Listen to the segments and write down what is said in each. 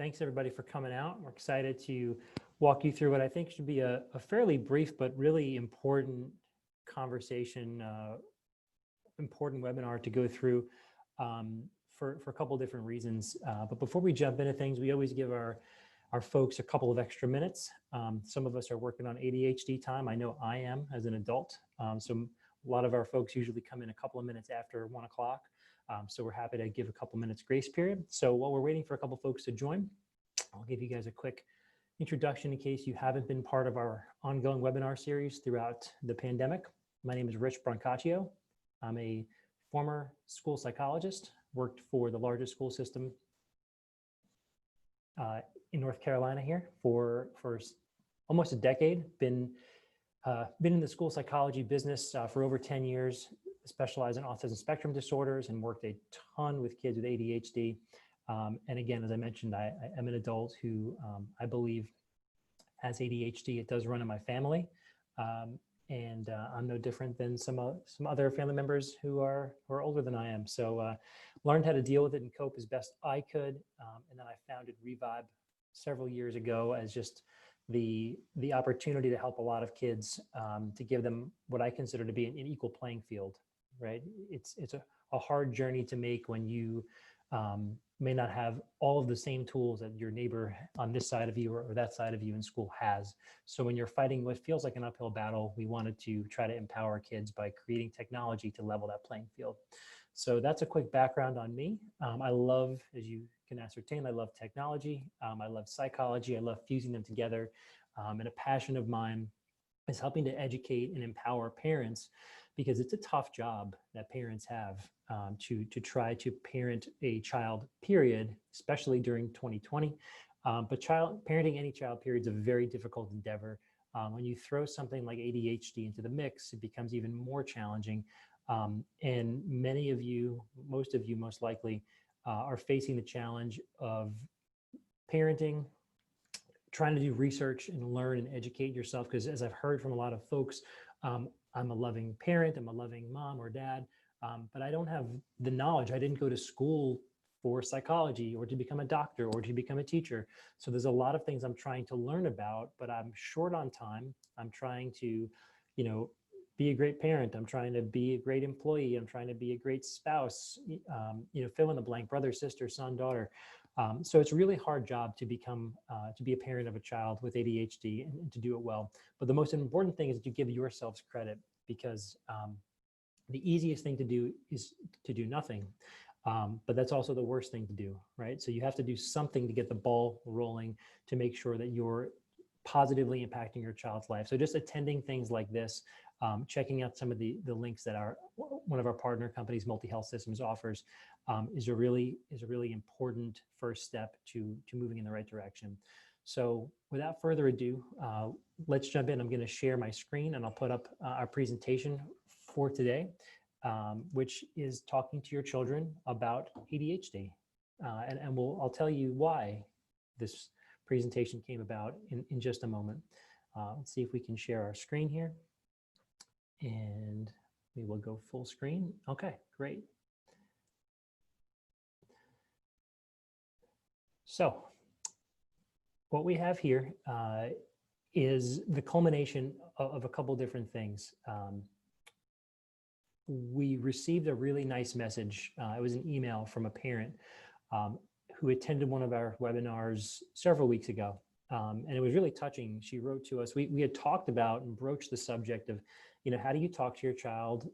Thanks everybody for coming out. We're excited to walk you through what I think should be a fairly brief but really important conversation, important webinar to go through for a couple of different reasons. But before we jump into things, we always give our folks a couple of extra minutes. Some of us are working on ADHD time. I know I am as an adult. So a lot of our folks usually come in a couple of minutes after 1 o'clock. So we're happy to give a couple minutes grace period. So while we're waiting for a couple folks to join, I'll give you guys a quick introduction in case you haven't been part of our ongoing webinar series throughout the pandemic. My name is Brancaccio. I'm a former school psychologist, worked for the largest school system in North Carolina here for almost a decade. Been in the school psychology business for over 10 years, specialized in autism spectrum disorders and worked a ton with kids with ADHD. And again, as I mentioned, I am an adult who I believe has ADHD. It does run in my family. And I'm no different than some other family members who are older than I am. So learned how to deal with it and cope as best I could. And then I founded Revibe several years ago as just the opportunity to help a lot of kids, to give them what I consider to be an equal playing field, right? It's a hard journey to make when you may not have all of the same tools that your neighbor on this side of you or that side of you in school has. So when you're fighting what feels like an uphill battle, we wanted to try to empower kids by creating technology to level that playing field. So that's a quick background on me. I love, as you can ascertain, I love technology. I love psychology. I love fusing them together. And a passion of mine is helping to educate and empower parents, because it's a tough job that parents have to try to parent a child, period, especially during 2020. But parenting any child, period, is a very difficult endeavor. When you throw something like ADHD into the mix, it becomes even more challenging. And many of you, most of you most likely, are facing the challenge of parenting, trying to do research and learn and educate yourself. Because as I've heard from a lot of folks, I'm a loving parent, I'm a loving mom or dad, but I don't have the knowledge. I didn't go to school for psychology or to become a doctor or to become a teacher. So there's a lot of things I'm trying to learn about, but I'm short on time. I'm trying to, be a great parent. I'm trying to be a great employee. I'm trying to be a great spouse, fill in the blank, brother, sister, son, daughter. So it's a really hard job to be a parent of a child with ADHD and to do it well. But the most important thing is to give yourselves credit, because the easiest thing to do is to do nothing. But that's also the worst thing to do, right? So you have to do something to get the ball rolling to make sure that you're positively impacting your child's life. So just attending things like this, checking out some of the links that one of our partner companies, Multi-Health Systems, offers is a really important first step to moving in the right direction. So without further ado, let's jump in. I'm going to share my screen and I'll put up our presentation for today, which is talking to your children about ADHD. And I'll tell you why this presentation came about in just a moment. Let's see if we can share our screen here. And we will go full screen. Okay, great. So what we have here is the culmination of a couple different things. We received a really nice message. It was an email from a parent who attended one of our webinars several weeks ago. And it was really touching. She wrote to us. We had talked about and broached the subject of, how do you talk to your child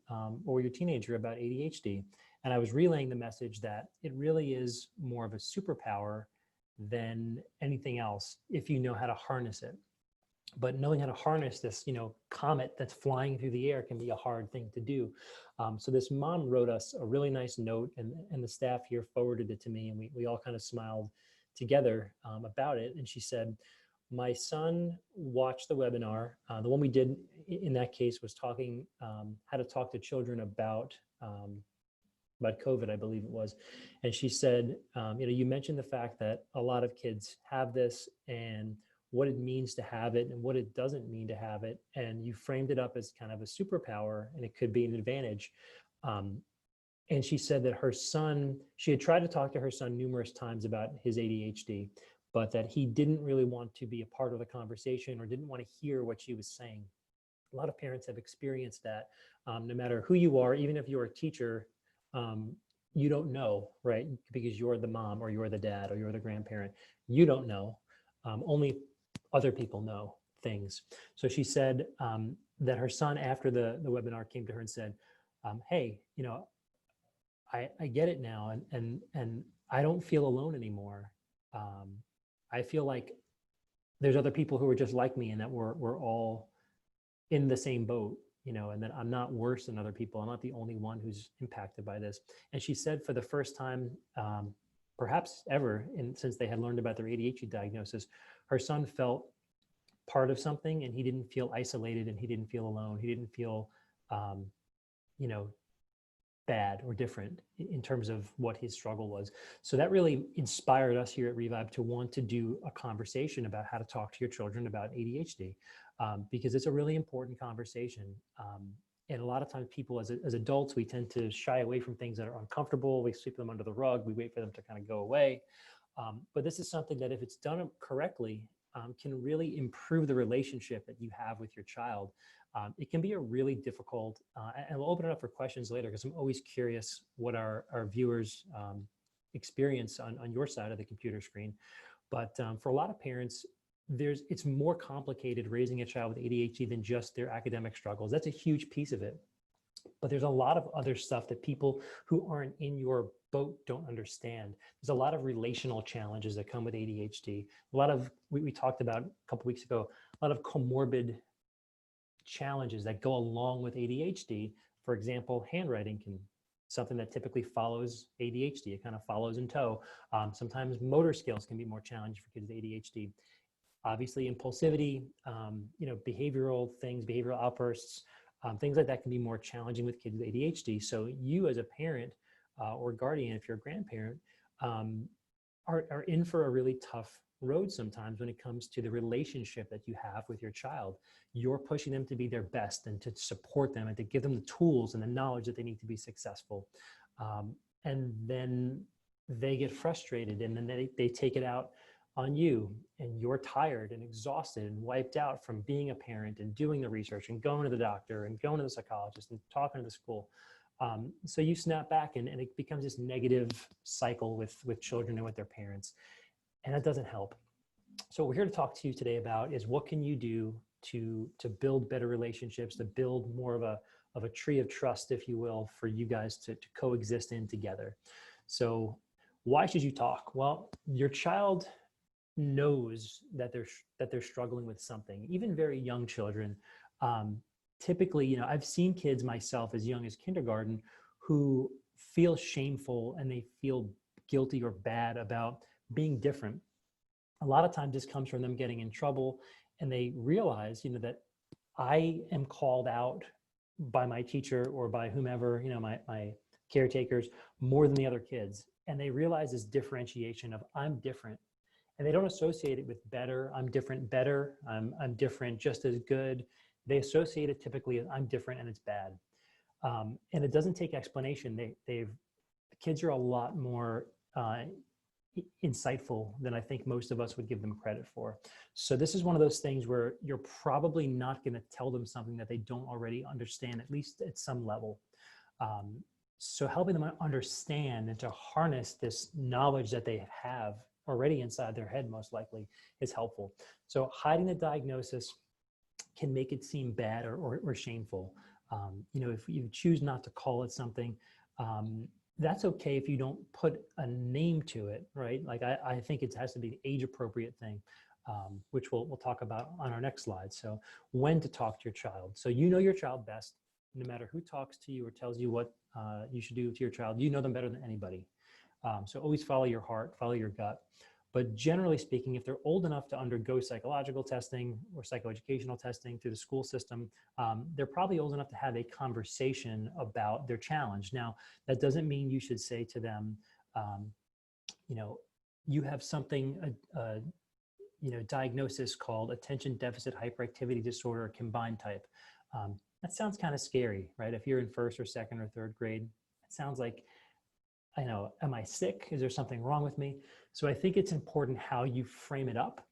or your teenager about ADHD? And I was relaying the message that it really is more of a superpower than anything else if you know how to harness it. But knowing how to harness this, comet that's flying through the air can be a hard thing to do. So this mom wrote us a really nice note, and the staff here forwarded it to me, and we all kind of smiled together about it. And she said, my son watched the webinar. The one we did in that case was talking how to talk to children about COVID, I believe it was. And she said, you mentioned the fact that a lot of kids have this and what it means to have it and what it doesn't mean to have it. And you framed it up as kind of a superpower, and it could be an advantage. And she said that her son, she had tried to talk to her son numerous times about his ADHD, but that he didn't really want to be a part of the conversation or didn't want to hear what she was saying. A lot of parents have experienced that. No matter who you are, even if you're a teacher, you don't know, right? Because you're the mom or you're the dad or you're the grandparent. You don't know. Only other people know things. So she said that her son, after the webinar, came to her and said, hey, I get it now, and I don't feel alone anymore. I feel like there's other people who are just like me, and that we're all in the same boat, and that I'm not worse than other people. I'm not the only one who's impacted by this. And she said for the first time, perhaps ever, since they had learned about their ADHD diagnosis, her son felt part of something, and he didn't feel isolated, and he didn't feel alone. He didn't feel, bad or different in terms of what his struggle was. So that really inspired us here at Revibe to want to do a conversation about how to talk to your children about ADHD, because it's a really important conversation. And a lot of times people as adults, we tend to shy away from things that are uncomfortable. We sweep them under the rug. We wait for them to kind of go away. But this is something that if it's done correctly, can really improve the relationship that you have with your child. It can be a really difficult, and we'll open it up for questions later because I'm always curious what our viewers experience on your side of the computer screen. But for a lot of parents, it's more complicated raising a child with ADHD than just their academic struggles. That's a huge piece of it. But there's a lot of other stuff that people who aren't in your boat don't understand. There's a lot of relational challenges that come with ADHD. A lot of, we talked about a couple weeks ago, a lot of comorbid challenges that go along with ADHD. For example, handwriting can something that typically follows ADHD. It kind of follows in tow. Sometimes motor skills can be more challenging for kids with ADHD. Obviously, impulsivity, behavioral things, behavioral outbursts, things like that can be more challenging with kids with ADHD. So you as a parent or guardian, if you're a grandparent, are in for a really tough road sometimes when it comes to the relationship that you have with your child. You're pushing them to be their best and to support them and to give them the tools and the knowledge that they need to be successful. And then they get frustrated, and then they take it out on you, and you're tired and exhausted and wiped out from being a parent and doing the research and going to the doctor and going to the psychologist and talking to the school. So you snap back, and it becomes this negative cycle with children and with their parents. And that doesn't help. So what we're here to talk to you today about is what can you do to build better relationships, to build more of a tree of trust, if you will, for you guys to coexist in together. So why should you talk? Well, your child knows that they're struggling with something. Even very young children, typically, I've seen kids myself as young as kindergarten who feel shameful and they feel guilty or bad about being different. A lot of times this comes from them getting in trouble, and they realize, that I am called out by my teacher or by whomever, my caretakers, more than the other kids. And they realize this differentiation of I'm different. And they don't associate it with better. I'm different, better. I'm different, just as good. They associate it typically as I'm different and it's bad. And it doesn't take explanation. The kids are a lot more insightful than I think most of us would give them credit for. So this is one of those things where you're probably not going to tell them something that they don't already understand, at least at some level. So helping them understand and to harness this knowledge that they have already inside their head, most likely, is helpful. So hiding the diagnosis can make it seem bad or shameful. If you choose not to call it something, that's okay if you don't put a name to it, right? Like I think it has to be the age appropriate thing, which we'll talk about on our next slide. So when to talk to your child. So you know your child best, no matter who talks to you or tells you what you should do to your child, you know them better than anybody. So always follow your heart, follow your gut. But generally speaking, if they're old enough to undergo psychological testing or psychoeducational testing through the school system, they're probably old enough to have a conversation about their challenge. Now, that doesn't mean you should say to them, you have something, diagnosis called attention deficit hyperactivity disorder combined type. That sounds kind of scary, right? If you're in first or second or third grade, it sounds like am I sick? Is there something wrong with me? So I think it's important how you frame it up.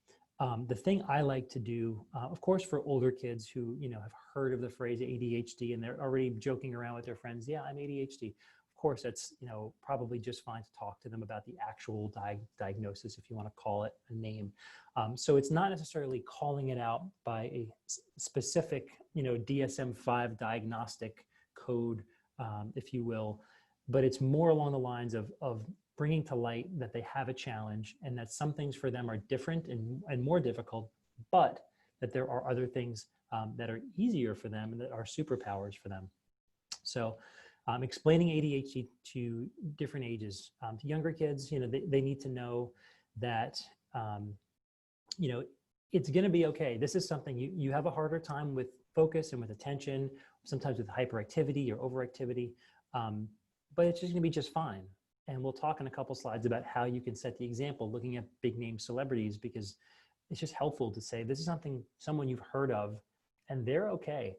The thing I like to do, of course, for older kids who, have heard of the phrase ADHD and they're already joking around with their friends, yeah, I'm ADHD. Of course, that's, probably just fine to talk to them about the actual diagnosis, if you want to call it a name. So it's not necessarily calling it out by a specific, DSM-5 diagnostic code, if you will, but it's more along the lines of bringing to light that they have a challenge and that some things for them are different and more difficult, but that there are other things that are easier for them and that are superpowers for them. So explaining ADHD to different ages, to younger kids, they need to know that, it's going to be okay. This is something you have a harder time with focus and with attention, sometimes with hyperactivity or overactivity, but it's just going to be just fine. And we'll talk in a couple slides about how you can set the example looking at big name celebrities, because it's just helpful to say, this is someone you've heard of and they're okay.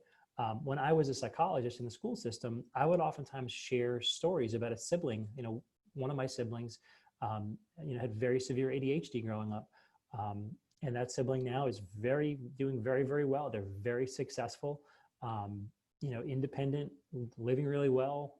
When I was a psychologist in the school system, I would oftentimes share stories about a sibling. One of my siblings, had very severe ADHD growing up. And that sibling now is doing very, very well. They're very successful, independent, living really well.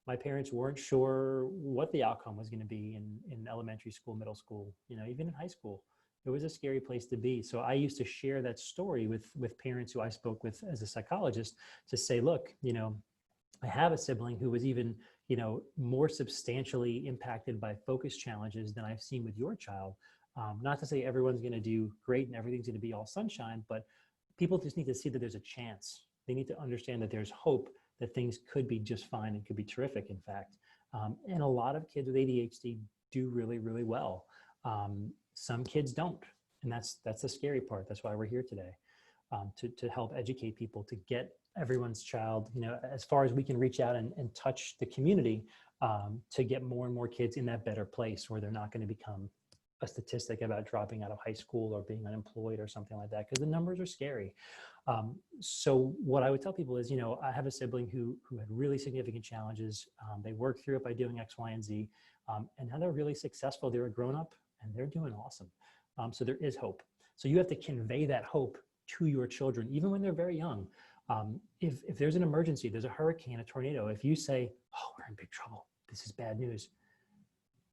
My parents weren't sure what the outcome was going to be in elementary school, middle school, even in high school. It was a scary place to be. So I used to share that story with parents who I spoke with as a psychologist to say, look, I have a sibling who was even, more substantially impacted by focus challenges than I've seen with your child. Not to say everyone's going to do great and everything's going to be all sunshine, but people just need to see that there's a chance. They need to understand that there's hope, that things could be just fine and could be terrific, in fact. And a lot of kids with ADHD do really, really well. Some kids don't. And that's the scary part. That's why we're here today, to help educate people, to get everyone's child, as far as we can reach out and touch the community, to get more and more kids in that better place where they're not going to become a statistic about dropping out of high school or being unemployed or something like that, because the numbers are scary. So what I would tell people is, I have a sibling who had really significant challenges. They worked through it by doing X, Y, and Z. And now they're really successful. They're a grown-up and they're doing awesome. So there is hope. So you have to convey that hope to your children, even when they're very young. If there's an emergency, there's a hurricane, a tornado, if you say, oh, we're in big trouble, this is bad news,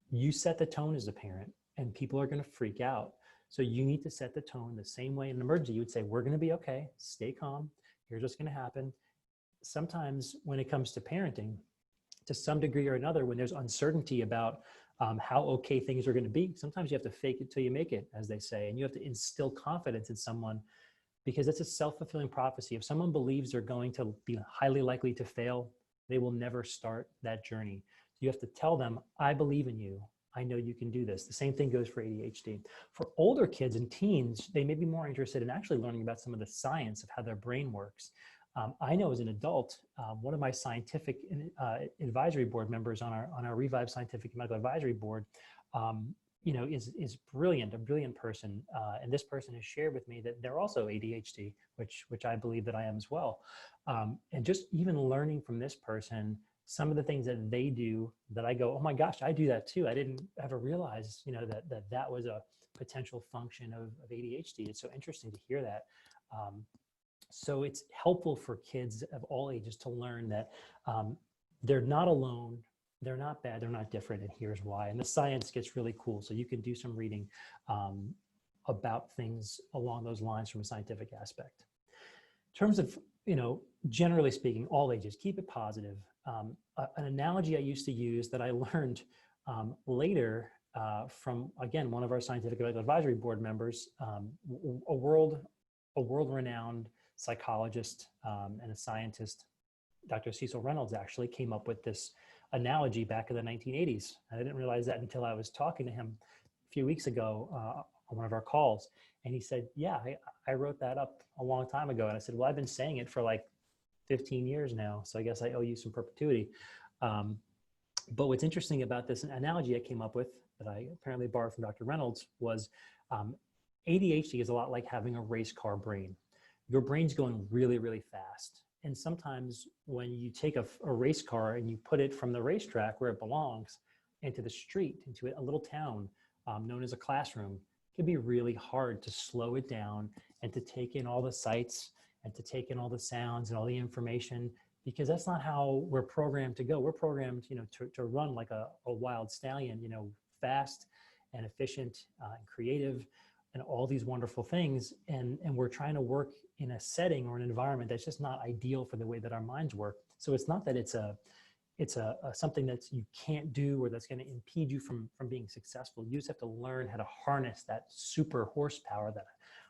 you set the tone as a parent and people are going to freak out. So you need to set the tone the same way in an emergency. You would say, we're going to be okay, stay calm, here's what's going to happen. Sometimes when it comes to parenting, to some degree or another, when there's uncertainty about how okay things are going to be, sometimes you have to fake it till you make it, as they say, and you have to instill confidence in someone, because it's a self-fulfilling prophecy. If someone believes they're going to be highly likely to fail, they will never start that journey. You have to tell them, I believe in you. I know you can do this. The same thing goes for ADHD. For older kids and teens, they may be more interested in actually learning about some of the science of how their brain works. I know as an adult, one of my scientific advisory board members on our Revibe Scientific and Medical Advisory Board, is brilliant, a brilliant person. And this person has shared with me that they're also ADHD, which I believe that I am as well. And just even learning from this person, some of the things that they do that I go, oh my gosh, I do that too. I didn't ever realize, that was a potential function of ADHD. It's so interesting to hear that. So it's helpful for kids of all ages to learn that they're not alone, they're not bad, they're not different, and here's why. And the science gets really cool. So you can do some reading about things along those lines from a scientific aspect. In terms of, generally speaking, all ages, keep it positive. An analogy I used to use that I learned later from, again, one of our scientific advisory board members, a world-renowned psychologist and a scientist, Dr. Cecil Reynolds, actually came up with this analogy back in the 1980s. I didn't realize that until I was talking to him a few weeks ago on one of our calls. And he said, yeah, I wrote that up a long time ago. And I said, well, I've been saying it for like 15 years now, so I guess I owe you some perpetuity. But what's interesting about this analogy I came up with that I apparently borrowed from Dr. Reynolds was ADHD is a lot like having a race car brain. Your brain's going really, really fast. And sometimes when you take a race car and you put it from the racetrack where it belongs into the street, into a little town known as a classroom, it can be really hard to slow it down and to take in all the sights and to take in all the sounds and all the information, because that's not how we're programmed to go. We're programmed, to run like a wild stallion, fast and efficient and creative and all these wonderful things. And we're trying to work in a setting or an environment that's just not ideal for the way that our minds work. So it's not that it's something that you can't do or that's going to impede you from being successful. You just have to learn how to harness that super horsepower, that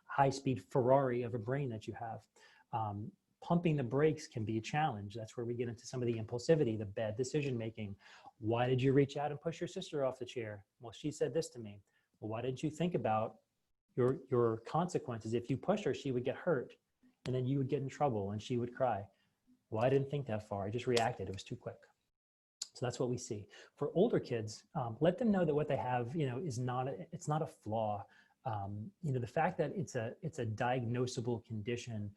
high-speed Ferrari of a brain that you have. Pumping the brakes can be a challenge. That's where we get into some of the impulsivity, the bad decision-making. Why did you reach out and push your sister off the chair? Well, she said this to me. Well, why didn't you think about your consequences? If you pushed her, she would get hurt, and then you would get in trouble, and she would cry. Well, I didn't think that far. I just reacted. It was too quick. So that's what we see. For older kids, let them know that what they have, it's not a flaw. The fact that it's a diagnosable condition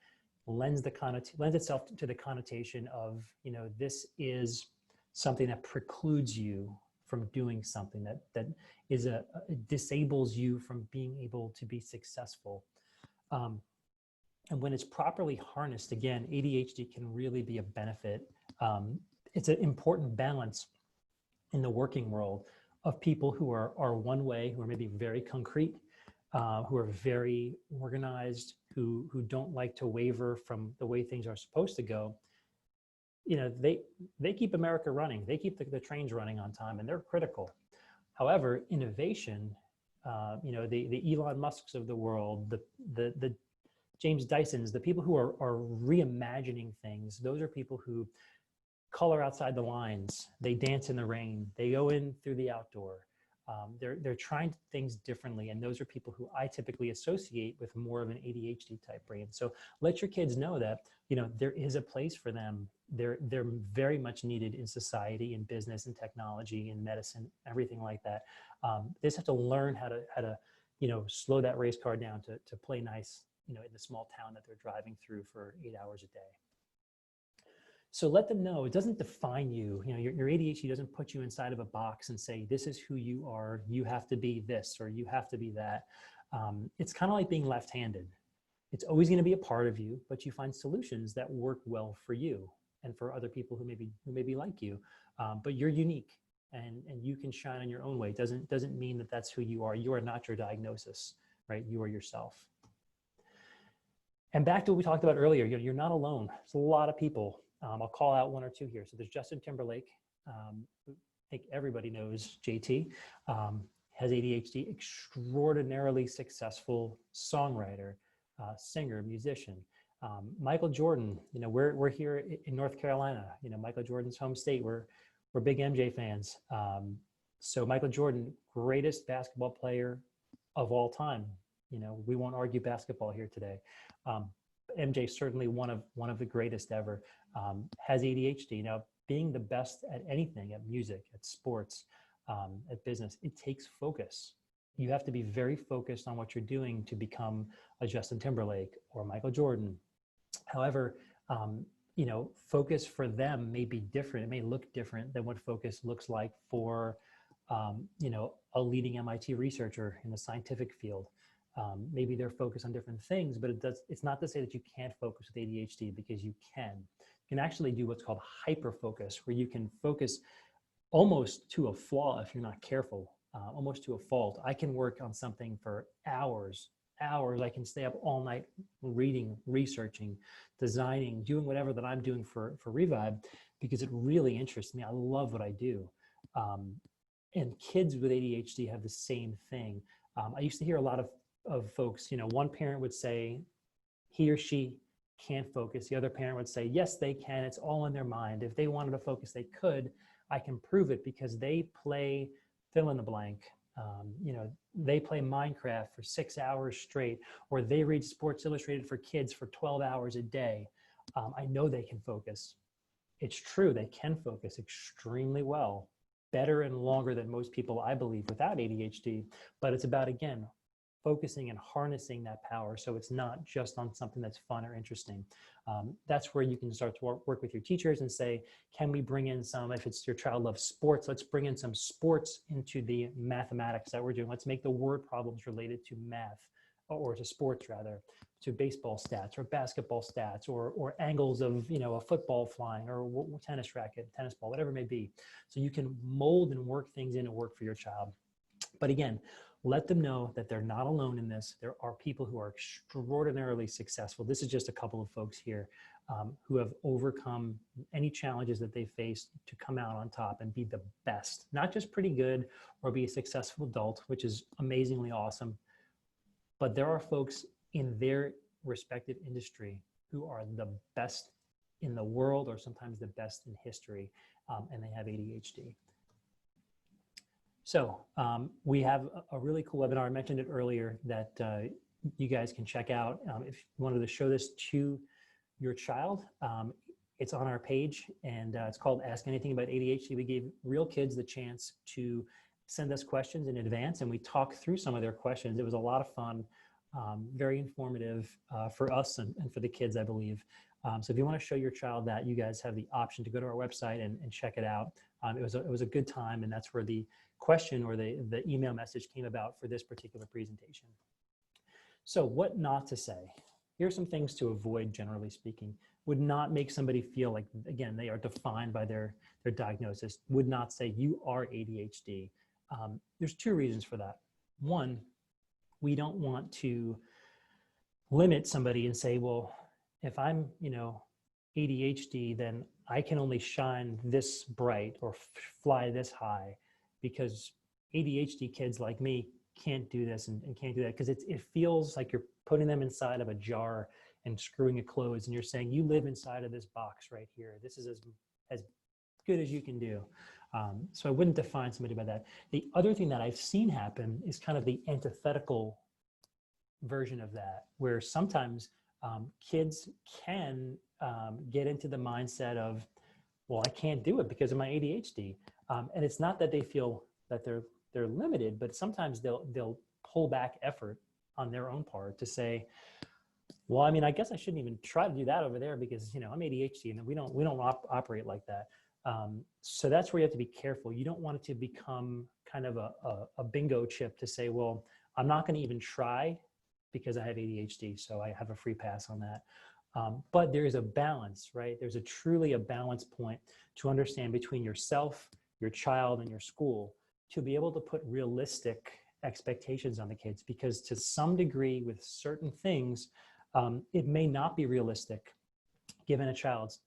lends itself to the connotation of, this is something that precludes you from doing something, that disables you from being able to be successful. And when it's properly harnessed, again, ADHD can really be a benefit. It's an important balance in the working world of people who are one way, who are maybe very concrete, who are very organized, who don't like to waver from the way things are supposed to go. They keep America running. They keep the trains running on time, and they're critical. However, innovation, the Elon Musks of the world, the James Dysons, the people who are reimagining things, those are people who color outside the lines. They dance in the rain. They go in through the outdoor. They're trying things differently, and those are people who I typically associate with more of an ADHD type brain. So let your kids know that there is a place for them. They're very much needed in society, in business, in technology, in medicine, everything like that. They just have to learn how to slow that race car down to play nice in the small town that they're driving through for 8 hours a day. So let them know it doesn't define you. Your ADHD doesn't put you inside of a box and say, this is who you are. You have to be this, or you have to be that. It's kind of like being left-handed. It's always going to be a part of you, but you find solutions that work well for you and for other people who may be like you. But you're unique, and you can shine in your own way. It doesn't mean that that's who you are. You are not your diagnosis, right? You are yourself. And back to what we talked about earlier, you're not alone. There's a lot of people. I'll call out one or two here. So there's Justin Timberlake. I think everybody knows JT. Has ADHD, extraordinarily successful songwriter, singer, musician. Michael Jordan, we're here in North Carolina, Michael Jordan's home state. We're big MJ fans. So Michael Jordan, greatest basketball player of all time. We won't argue basketball here today. MJ certainly one of the greatest ever. Has ADHD. Now, being the best at anything, at music, at sports, at business, it takes focus. You have to be very focused on what you're doing to become a Justin Timberlake or Michael Jordan. However, focus for them may be different. It may look different than what focus looks like for, a leading MIT researcher in the scientific field. Maybe they're focused on different things, but it's not to say that you can't focus with ADHD, because you can. You can actually do what's called hyperfocus, where you can focus almost to a flaw if you're not careful, almost to a fault. I can work on something for hours. I can stay up all night reading, researching, designing, doing whatever that I'm doing for Revibe, because it really interests me. I love what I do. And kids with ADHD have the same thing. I used to hear a lot of folks, one parent would say he or she can't focus. The other parent would say, yes, they can. It's all in their mind. If they wanted to focus, they could. I can prove it because they play fill in the blank. They play Minecraft for 6 hours straight, or they read Sports Illustrated for Kids for 12 hours a day. I know they can focus. It's true, they can focus extremely well, better and longer than most people, I believe, without ADHD. But it's about, again, focusing and harnessing that power so it's not just on something that's fun or interesting. That's where you can start to work with your teachers and say, can we bring in some, if it's your child loves sports, let's bring in some sports into the mathematics that we're doing. Let's make the word problems related to math, or to sports rather, to baseball stats or basketball stats, or angles of, you know, a football flying or tennis racket, tennis ball, whatever it may be. So you can mold and work things in to work for your child. But again, let them know that they're not alone in this. There are people who are extraordinarily successful. This is just a couple of folks here who have overcome any challenges that they faced to come out on top and be the best, not just pretty good or be a successful adult, which is amazingly awesome. But there are folks in their respective industry who are the best in the world, or sometimes the best in history, and they have ADHD. So we have a really cool webinar. I mentioned it earlier that you guys can check out. If you wanted to show this to your child, it's on our page, and it's called Ask Anything About ADHD. We gave real kids the chance to send us questions in advance, and we talked through some of their questions. It was a lot of fun, very informative for us and for the kids, I believe. So if you want to show your child that, you guys have the option to go to our website and check it out. It was a good time, and that's where the question or the email message came about for this particular presentation. So what not to say? Here's some things to avoid, generally speaking. Would not make somebody feel like, again, they are defined by their diagnosis. Would not say you are ADHD. There's two reasons for that. One, we don't want to limit somebody and say, well, if I'm, you know, ADHD, then I can only shine this bright or fly this high, because ADHD kids like me can't do this and can't do that, because it feels like you're putting them inside of a jar and screwing it closed, and you're saying, you live inside of this box right here. This is as good as you can do. So I wouldn't define somebody by that. The other thing that I've seen happen is kind of the antithetical version of that, where sometimes kids can get into the mindset of, well, I can't do it because of my ADHD. And it's not that they feel that they're limited, but sometimes they'll pull back effort on their own part to say, well, I mean, I guess I shouldn't even try to do that over there because, you know, I'm ADHD and we don't operate like that. So that's where you have to be careful. You don't want it to become kind of a bingo chip to say, well, I'm not going to even try because I have ADHD, so I have a free pass on that. But there is a balance, right? There's truly a balance point to understand between yourself, your child, and your school, to be able to put realistic expectations on the kids, because to some degree with certain things, it may not be realistic given a child's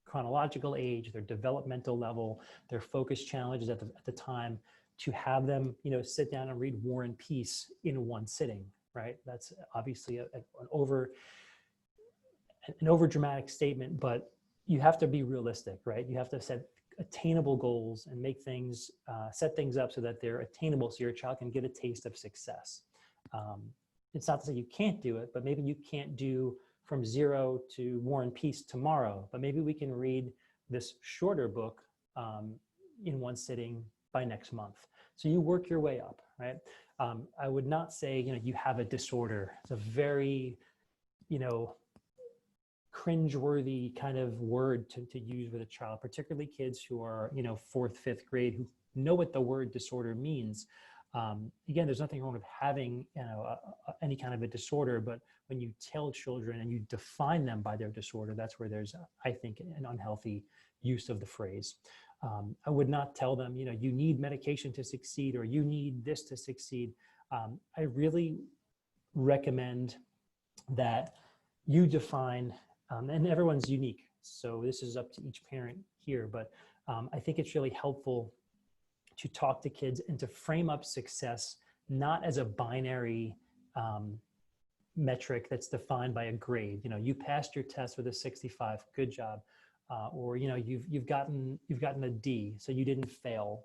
chronological age, their developmental level, their focus challenges at the time, to have them, you know, sit down and read War and Peace in one sitting, right? That's obviously an over dramatic statement, but you have to be realistic, right? You have to set attainable goals and make things, set things up so that they're attainable, so your child can get a taste of success. It's not to say you can't do it, but maybe you can't do from 0 to War and Peace tomorrow, but maybe we can read this shorter book in one sitting by next month. So you work your way up, right? I would not say, you know, you have a disorder. It's a very, you know, cringeworthy kind of word to use with a child, particularly kids who are, you know, 4th, 5th grade, who know what the word disorder means. Again, there's nothing wrong with having, you know, any kind of a disorder, but when you tell children and you define them by their disorder, that's where there's, I think, an unhealthy use of the phrase. I would not tell them, you know, you need medication to succeed, or you need this to succeed. I really recommend that you define, and everyone's unique, so this is up to each parent here, but I think it's really helpful to talk to kids and to frame up success not as a binary metric that's defined by a grade. You know, you passed your test with a 65, good job. Or, you know, you've gotten a D, so you didn't fail,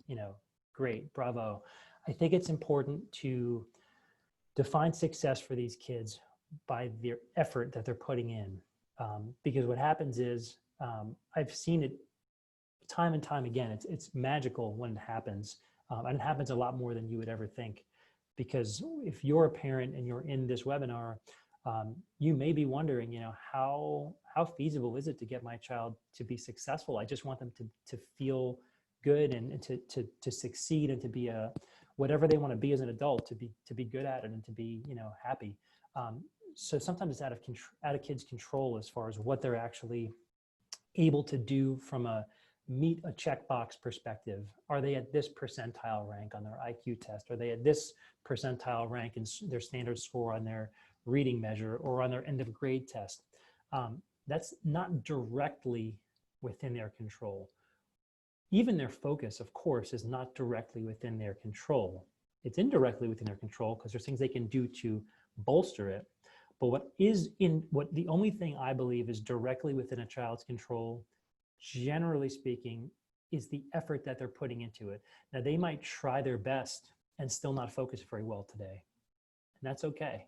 you know, great, bravo. I think it's important to define success for these kids by their effort that they're putting in. Because what happens is, I've seen it time and time again, it's magical when it happens. And it happens a lot more than you would ever think. Because if you're a parent and you're in this webinar, you may be wondering, how feasible is it to get my child to be successful? I just want them to feel good and to succeed and to be whatever they want to be as an adult, to be good at it and to be, happy. So sometimes it's out of kids' control as far as what they're actually able to do from a meet a checkbox perspective. Are they at this percentile rank on their IQ test? Are they at this percentile rank in their standard score on their reading measure or on their end of grade test? That's not directly within their control. Even their focus, of course, is not directly within their control. It's indirectly within their control because there's things they can do to bolster it. But the only thing I believe is directly within a child's control, generally speaking, is the effort that they're putting into it. Now, they might try their best and still not focus very well today. And that's okay,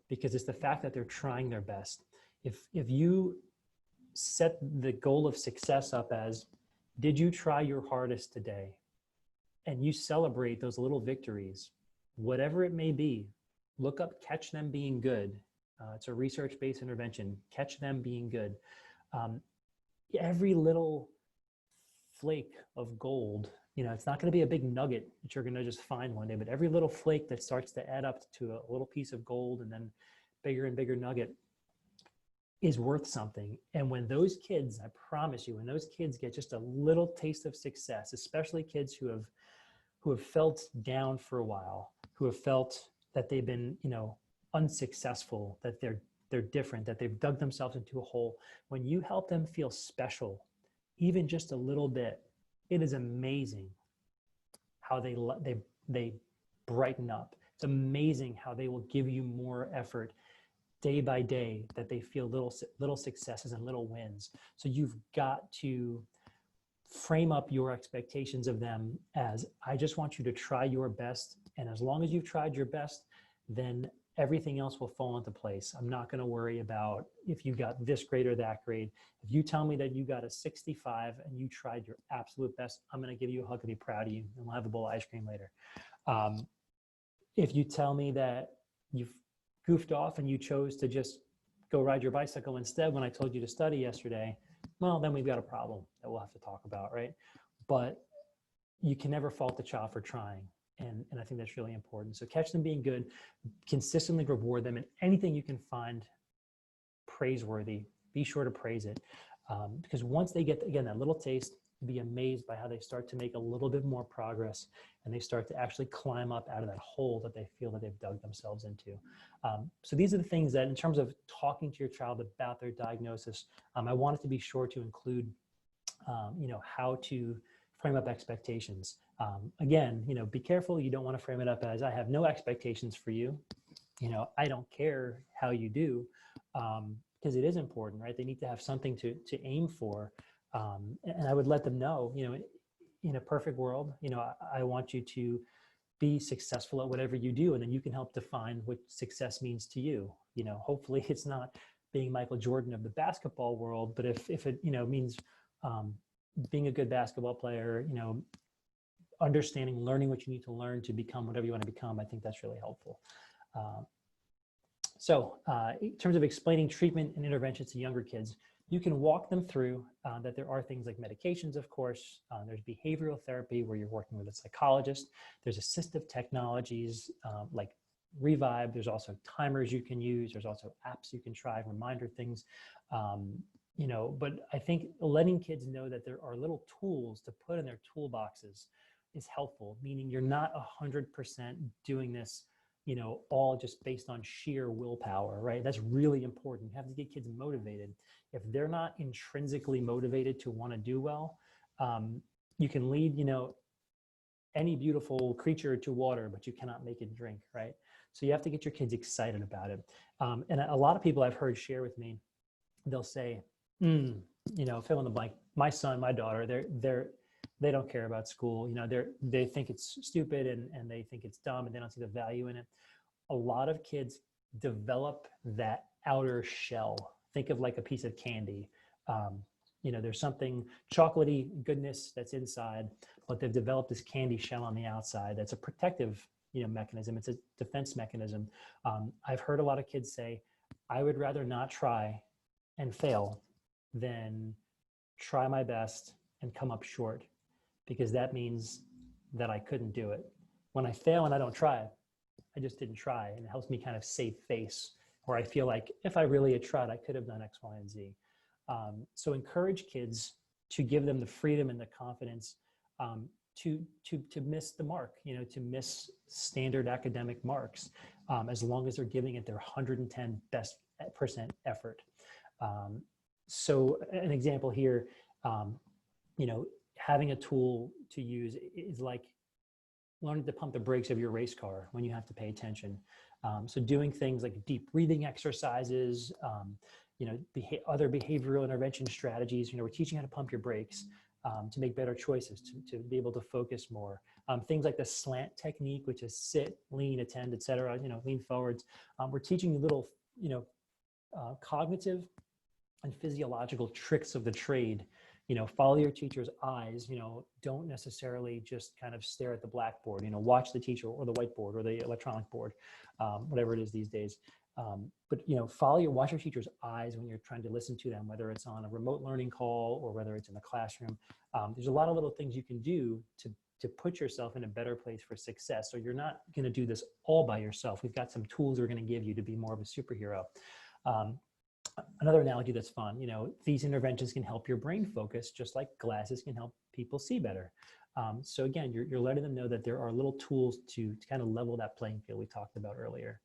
because it's the fact that they're trying their best. If you set the goal of success up as, did you try your hardest today? And you celebrate those little victories, whatever it may be, look up Catch Them Being Good. It's a research-based intervention, Catch Them Being Good. Every little flake of gold, it's not going to be a big nugget that you're going to just find one day, but every little flake that starts to add up to a little piece of gold and then bigger and bigger nugget is worth something. And when those kids, I promise you, when those kids get just a little taste of success, especially kids who have felt down for a while, who have felt that they've been, unsuccessful, that they're different, that they've dug themselves into a hole, when you help them feel special, even just a little bit, it is amazing how they brighten up. It's amazing how they will give you more effort day by day, that they feel little successes and little wins. So you've got to frame up your expectations of them as, I just want you to try your best. And as long as you've tried your best, then everything else will fall into place. I'm not going to worry about if you got this grade or that grade. If you tell me that you got a 65 and you tried your absolute best, I'm going to give you a hug and be proud of you, and we'll have a bowl of ice cream later. If you tell me that you've goofed off and you chose to just go ride your bicycle instead when I told you to study yesterday, well, then we've got a problem that we'll have to talk about, right? But you can never fault the child for trying. And I think that's really important. So Catch Them Being Good, consistently reward them, and anything you can find praiseworthy, be sure to praise it. Because once they get, again, that little taste, be amazed by how they start to make a little bit more progress, and they start to actually climb up out of that hole that they feel that they've dug themselves into. So these are the things that, in terms of talking to your child about their diagnosis, I wanted to be sure to include, how to frame up expectations. Again, be careful. You don't want to frame it up as, I have no expectations for you. I don't care how you do, because it is important, right? They need to have something to aim for. And I would let them know, in a perfect world, I want you to be successful at whatever you do, and then you can help define what success means to you. Hopefully it's not being Michael Jordan of the basketball world, but if it, means being a good basketball player, understanding, learning what you need to learn to become whatever you want to become, I think that's really helpful. So in terms of explaining treatment and interventions to younger kids, you can walk them through that there are things like medications, of course. There's behavioral therapy where you're working with a psychologist. There's assistive technologies like Revibe. There's also timers you can use. There's also apps you can try, reminder things. But I think letting kids know that there are little tools to put in their toolboxes is helpful, meaning you're not 100% doing this, all just based on sheer willpower, right? That's really important. You have to get kids motivated. If they're not intrinsically motivated to want to do well, you can lead, any beautiful creature to water, but you cannot make it drink, right? So you have to get your kids excited about it. And a lot of people I've heard share with me, they'll say, fill in the blank. My son, my daughter, they don't care about school. They think it's stupid and they think it's dumb and they don't see the value in it. A lot of kids develop that outer shell. Think of like a piece of candy. There's something chocolatey goodness that's inside, but they've developed this candy shell on the outside that's a protective mechanism. It's a defense mechanism. I've heard a lot of kids say, I would rather not try and fail than try my best and come up short, because that means that I couldn't do it. When I fail and I don't try, I just didn't try, and it helps me kind of save face, where I feel like if I really had tried, I could have done X, Y, and Z. So encourage kids to give them the freedom and the confidence to miss the mark, to miss standard academic marks, as long as they're giving it their 110% effort. So an example here, having a tool to use is like learning to pump the brakes of your race car when you have to pay attention. So doing things like deep breathing exercises, other behavioral intervention strategies. We're teaching how to pump your brakes to make better choices, to be able to focus more. Things like the slant technique, which is sit, lean, attend, et cetera, lean forwards. We're teaching you little, cognitive and physiological tricks of the trade. Follow your teacher's eyes, don't necessarily just kind of stare at the blackboard, watch the teacher or the whiteboard or the electronic board, whatever it is these days. But watch your teacher's eyes when you're trying to listen to them, whether it's on a remote learning call or whether it's in the classroom. There's a lot of little things you can do to put yourself in a better place for success. So you're not going to do this all by yourself. We've got some tools we're going to give you to be more of a superhero. Another analogy that's fun, these interventions can help your brain focus, just like glasses can help people see better. So again, you're letting them know that there are little tools to kind of level that playing field we talked about earlier.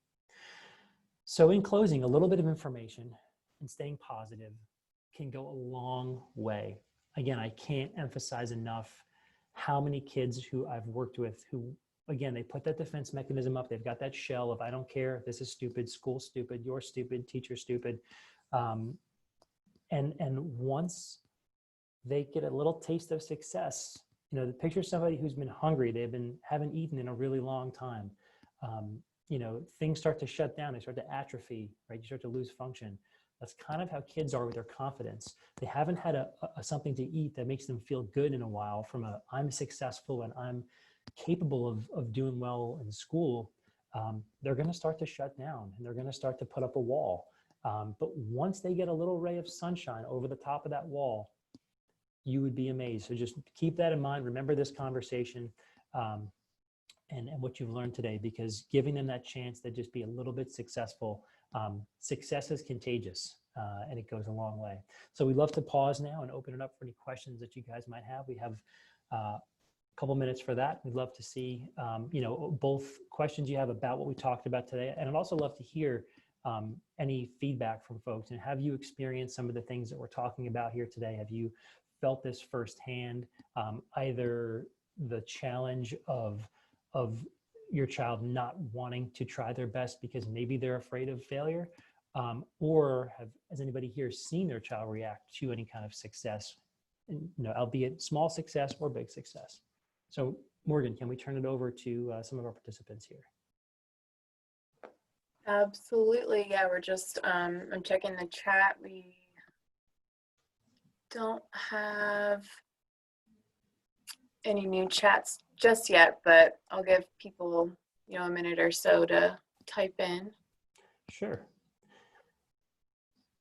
So in closing, a little bit of information and staying positive can go a long way. Again, I can't emphasize enough how many kids who I've worked with who, again, they put that defense mechanism up. They've got that shell of, I don't care, this is stupid, school's stupid, you're stupid, teacher's stupid. And once they get a little taste of success, picture somebody who's been hungry, haven't eaten in a really long time. Things start to shut down, they start to atrophy, right? You start to lose function. That's kind of how kids are with their confidence. They haven't had a something to eat that makes them feel good in a while, from I'm successful and I'm capable of doing well in school. They're going to start to shut down and they're going to start to put up a wall. But once they get a little ray of sunshine over the top of that wall, you would be amazed. So just keep that in mind. Remember this conversation and what you've learned today, because giving them that chance to just be a little bit successful, success is contagious and it goes a long way. So we'd love to pause now and open it up for any questions that you guys might have. We have a couple minutes for that. We'd love to see, both questions you have about what we talked about today. And I'd also love to hear any feedback from folks. And have you experienced some of the things that we're talking about here today? Have you felt this firsthand, either the challenge of your child not wanting to try their best because maybe they're afraid of failure, or has anybody here seen their child react to any kind of success, albeit small success or big success? So Morgan, can we turn it over to some of our participants here? Absolutely. Yeah, we're just, I'm checking the chat. We don't have any new chats just yet, but I'll give people, a minute or so to type in. Sure.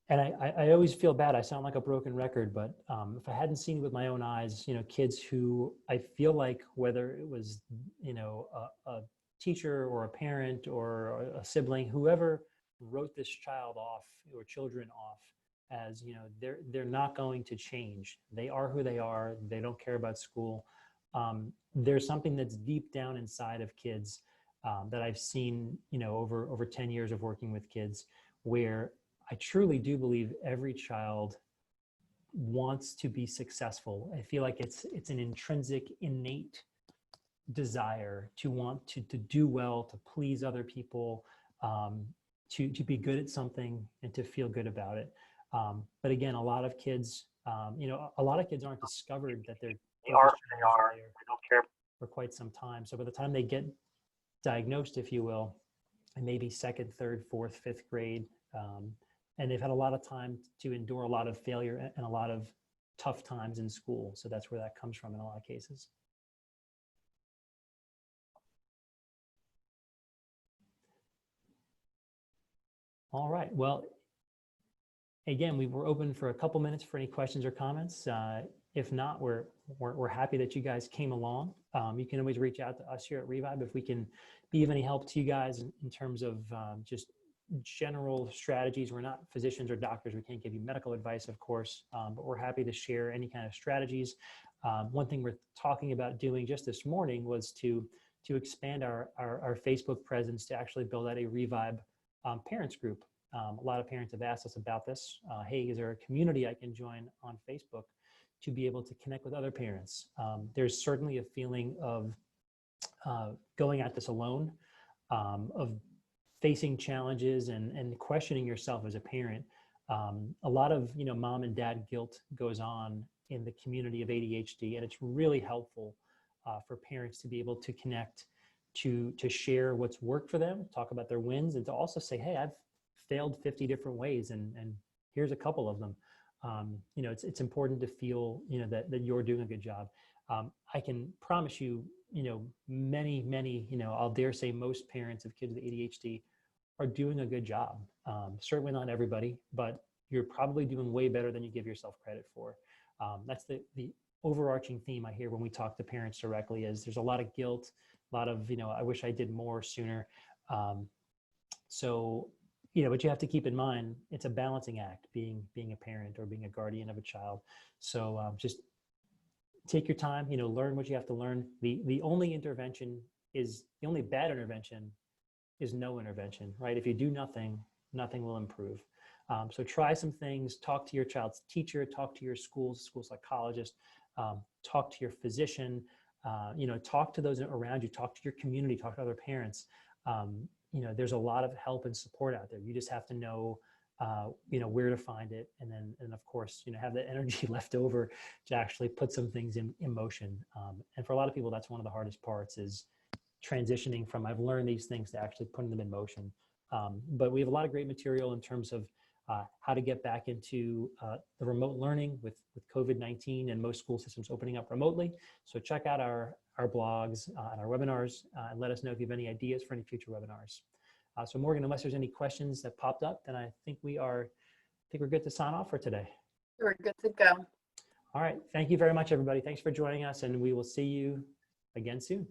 And I always feel bad. I sound like a broken record, but if I hadn't seen it with my own eyes, kids who I feel like, whether it was, a teacher or a parent or a sibling, whoever wrote this child off or children off as, they're not going to change. They are who they are. They don't care about school. There's something that's deep down inside of kids that I've seen, over 10 years of working with kids, where I truly do believe every child wants to be successful. I feel like it's an intrinsic, innate desire to want to do well, to please other people, to be good at something and to feel good about it. But again, a lot of kids aren't discovered that they are, they don't care for quite some time. So by the time they get diagnosed, if you will, and maybe second, third, fourth, fifth grade, and they've had a lot of time to endure a lot of failure and a lot of tough times in school. So that's where that comes from in a lot of cases. All right. Well, again, we were open for a couple minutes for any questions or comments. If not, we're happy that you guys came along. You can always reach out to us here at Revibe if we can be of any help to you guys in terms of just general strategies. We're not physicians or doctors. We can't give you medical advice, of course, but we're happy to share any kind of strategies. One thing we're talking about doing just this morning was to expand our Facebook presence to actually build out a Revibe parents group. A lot of parents have asked us about this. Hey, is there a community I can join on Facebook to be able to connect with other parents? There's certainly a feeling of going at this alone, of facing challenges and questioning yourself as a parent. A lot of mom and dad guilt goes on in the community of ADHD, and it's really helpful for parents to be able to connect, to share what's worked for them, talk about their wins, and to also say, hey, I've failed 50 different ways, and here's a couple of them. It's important to feel that you're doing a good job. I can promise you, many, I'll dare say most parents of kids with ADHD are doing a good job. Certainly not everybody, but you're probably doing way better than you give yourself credit for. That's the overarching theme I hear when we talk to parents directly. Is there's a lot of guilt, a lot of I wish I did more sooner. But you have to keep in mind, it's a balancing act being a parent or being a guardian of a child. So just take your time, learn what you have to learn. The only bad intervention is no intervention, right? If you do nothing, nothing will improve. So try some things, talk to your child's teacher, talk to your school psychologist, talk to your physician, talk to those around you, talk to your community, talk to other parents. There's a lot of help and support out there. You just have to know, where to find it. And of course, have the energy left over to actually put some things in motion. And for a lot of people, that's one of the hardest parts, is transitioning from I've learned these things to actually putting them in motion. But we have a lot of great material in terms of how to get back into the remote learning with COVID-19 and most school systems opening up remotely. So check out our blogs and our webinars, and let us know if you have any ideas for any future webinars. So Morgan, unless there's any questions that popped up, then I think we're good to sign off for today. We're good to go. All right. Thank you very much, everybody. Thanks for joining us, and we will see you again soon.